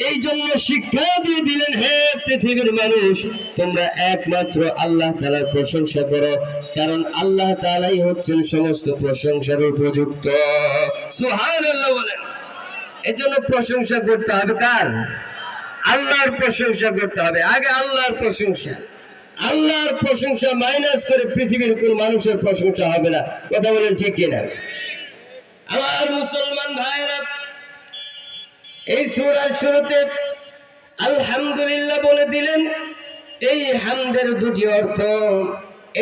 এই জন্য শিক্ষা দিয়ে দিলেন, হে পৃথিবীর মানুষ, তোমরা একমাত্র আল্লাহ তাআলার প্রশংসা করো, কারণ আল্লাহ তাআলাই হচ্ছেন সমস্ত প্রশংসার উপযুক্ত। সুবহানাল্লাহ বলেন। এই জন্য প্রশংসা করতে হবে কার? আল্লাহর প্রশংসা করতে হবে। আগে আল্লাহর প্রশংসা, আল্লাহর প্রশংসা মাইনাস করে পৃথিবীর কোন মানুষের প্রশংসা হবে না। কথা বলেন ঠিক কিনা? আমার মুসলমান ভাইরা, এই সূরার শুরুতে আলহামদুলিল্লাহ বলে দিলেন। এই হামদের দুটি অর্থ,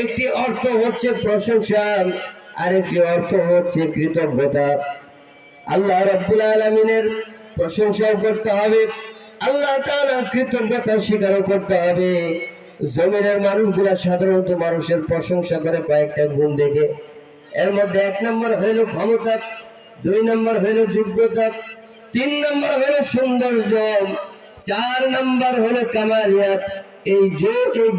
একটি অর্থ হচ্ছে প্রশংসা, আর একটি অর্থ হচ্ছে কৃতজ্ঞতা। আল্লাহ রাব্বুল আলামিনের প্রশংসাও করতে হবে, আল্লাহ তাআলার কৃতজ্ঞতা স্বীকারও করতে হবে। জমিনের মানুষগুলা সাধারণত মানুষের প্রশংসা করে কয়েকটা গুণ দেখে। এর মধ্যে 1 নম্বর হইল ক্ষমতা, 2 নম্বর হইল যোগ্যতা, 3 নম্বর হইল সৌন্দর্য, 4 নম্বর হইল কামালিয়াত। এই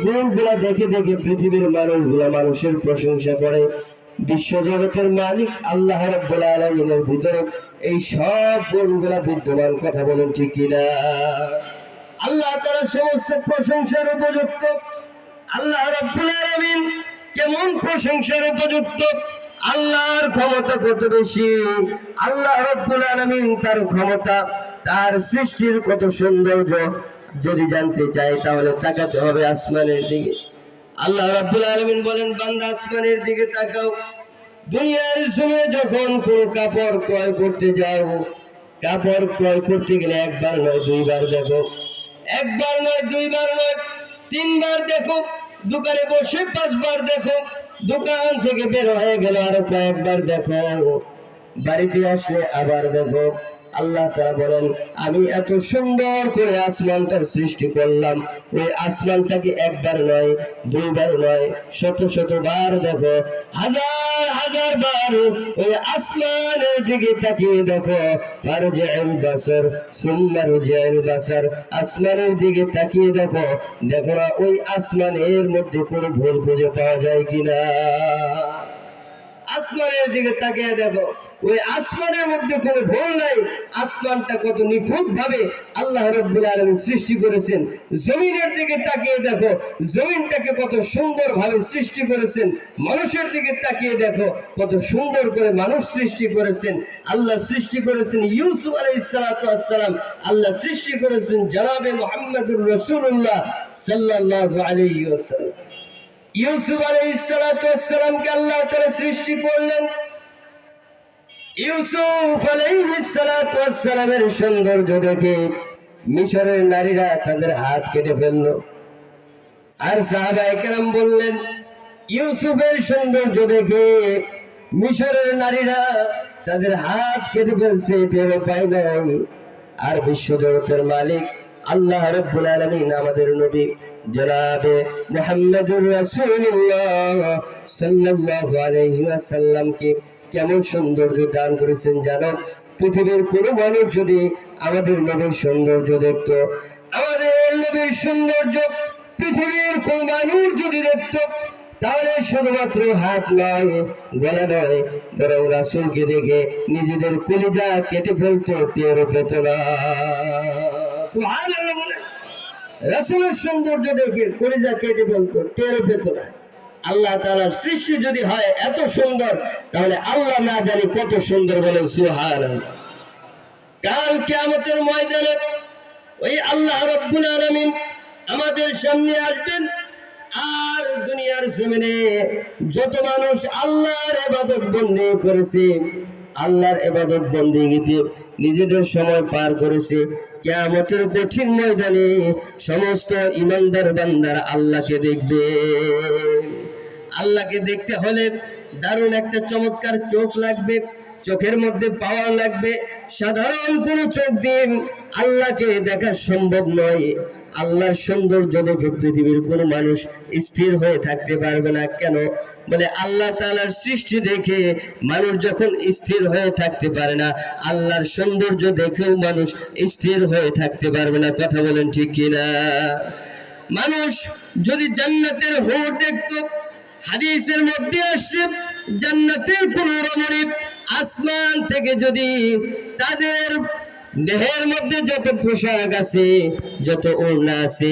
গুণগুলা দেখে দেখে পৃথিবীর মানুষগুলা মানুষের প্রশংসা করে। বিশ্বজগতের মালিক আল্লাহ রাব্বুল আলামিনের ভিতরে এই সব গুণগুলা বিদ্যমান। কথা বলেন ঠিক কিনা? আল্লাহ তাআলা সমস্ত প্রশংসার উপযুক্ত। আল্লাহ রাব্বুল আলামিন কেমন প্রশংসার উপযুক্ত? আল্লাহর ক্ষমতা কত বেশি, আল্লাহ রাব্বুল আলামিন তার ক্ষমতা, তার সৃষ্টির কত সৌন্দর্য যদি জানতে চাই তাহলে তাকাতে হবে আসমানের দিকে। আল্লাহ রাব্বুল আলামিন বলেন, বান্দা আসমানের দিকে তাকাও। দুনিয়ার জমিনে যখন কোন কাপড় ক্রয় করতে যাও, কাপড় ক্রয় করতে গেলে একবার নয় দুইবার দেখো, একবার নয় দুইবার নয় 3 বার দেখো, দোকানে বসে 5 বার দেখো, দোকান থেকে বের হয়ে গেল আরো কয়েকবার দেখো, বাড়িতে আসলে আবার দেখো। আল্লাহ তাআলা বলেন, আমি এত সুন্দর করে আসমানটার সৃষ্টি করলাম, ওই আসমানটাকে একবার নয় দুইবার নয় শত শত বার দেখো, হাজার হাজার বার ওই আসমানের দিকে তাকিয়ে দেখো। ফারজিউল বাসার সুম্মা রুজিউল বাসার, আসমানের দিকে তাকিয়ে দেখো, দেখো না ওই আসমানের মধ্যে কোনো ভুল খুঁজে পাওয়া যায় কিনা। আসমানের দিকে তাকিয়ে দেখো, ওই আসমানের মধ্যে কোনো ভুল নাই। আসমানটা কত নিখুঁত ভাবে আল্লাহ রাব্বুল আলামিন সৃষ্টি করেছেন। জমিনের দিকে তাকিয়ে দেখো, জমিনটাকে কত সুন্দর ভাবে সৃষ্টি করেছেন। মানুষের দিকে তাকিয়ে দেখো, কত সুন্দর করে মানুষ সৃষ্টি করেছেন। আল্লাহ সৃষ্টি করেছেন ইউসুফ আলাইহিস সালাতু ওয়াস সালাম, আল্লাহ সৃষ্টি করেছেন জনাবে মুহাম্মদুর রাসূলুল্লাহ সাল্লাল্লাহু আলাইহি ওয়াসাল্লাম। ইউসুফ আলাইহিস সালাতু ওয়াস সালামকে আল্লাহ তাআলা সৃষ্টি করলেন। ইউসুফ আলাইহিস সালাতু ওয়াস সালামের সৌন্দর্য দেখে মিশরের নারীরা তাদের হাত কেটে ফেলল। আর সাহাবায়ে কেরাম বললেন, ইউসুফের সৌন্দর্য দেখে মিশরের নারীরা তাদের হাত কেটে ফেলছে, টের পায় নাই। আর বিশ্বজগতের মালিক আল্লাহ রাব্বুল আলামিন আমাদের নবী জনাবে মুহাম্মদুর রাসূলুল্লাহ সাল্লাল্লাহু আলাইহি ওয়াসাল্লামকে কেমন সৌন্দর্য দান করেছেন জানো? পৃথিবীর কোনো মানুষ যদি আমাদের নবীর সৌন্দর্য দেখত, আমাদের নবীর সৌন্দর্য পৃথিবীর কোন মানুষ যদি দেখত, তাহলে শুধুমাত্র হাত নয় গলা নয়, বরং রাসূলকে দেখে নিজেদের কলিজা কেটে ফেলতো, টের পেত না। সুবহানাল্লাহ বলে। রাসূলের সৌন্দর্য দেখে কলিজা কেটে ফেলতো, টের পেত না। আল্লাহ তাআলার সৃষ্টি যদি হয় এত সুন্দর, তাহলে আল্লাহ না জানি কত সুন্দর, বলেন সুবহানাল্লাহ। কাল কিয়ামতের ময়দানে ওই আল্লাহ রাব্বুল আলামিন আমাদের সামনে আসবেন। আর দুনিয়ার জমিনে যত মানুষ আল্লাহর ইবাদত বন্দেগি করেছে, আল্লাহর ইবাদত বন্দেগিতে নিজেদের সময় পার করেছে, কিয়ামতের কঠিন ময়দানে সমস্ত ঈমানদার বান্দারা আল্লাহকে দেখবে। আল্লাহকে দেখতে হলে দারুণ একটা চমৎকার চোখ লাগবে, চোখের মধ্যে পাওয়ার লাগবে। সাধারণ কোনো চোখ দিয়ে আল্লাহকে দেখা সম্ভব নয়। আল্লাহর সৌন্দর্য দেখে পৃথিবীর কোনো মানুষ স্থির হয়ে থাকতে পারবে না। কেন? বলে আল্লাহ তাআলার সৃষ্টি দেখে মানুষ যখন স্থির হয়ে থাকতে পারে না, আল্লাহর সৌন্দর্য দেখেও মানুষ স্থির হয়ে থাকতে পারবে না। কথা বলেন ঠিক কিনা? মানুষ যদি জান্নাতের হুর দেখতো, হাদিসের মধ্যে আসছে জান্নাতের কোন রমণী আসমান থেকে যদি তাদের দেহের মধ্যে যত পোশাক আছে, যত ওড়না আছে,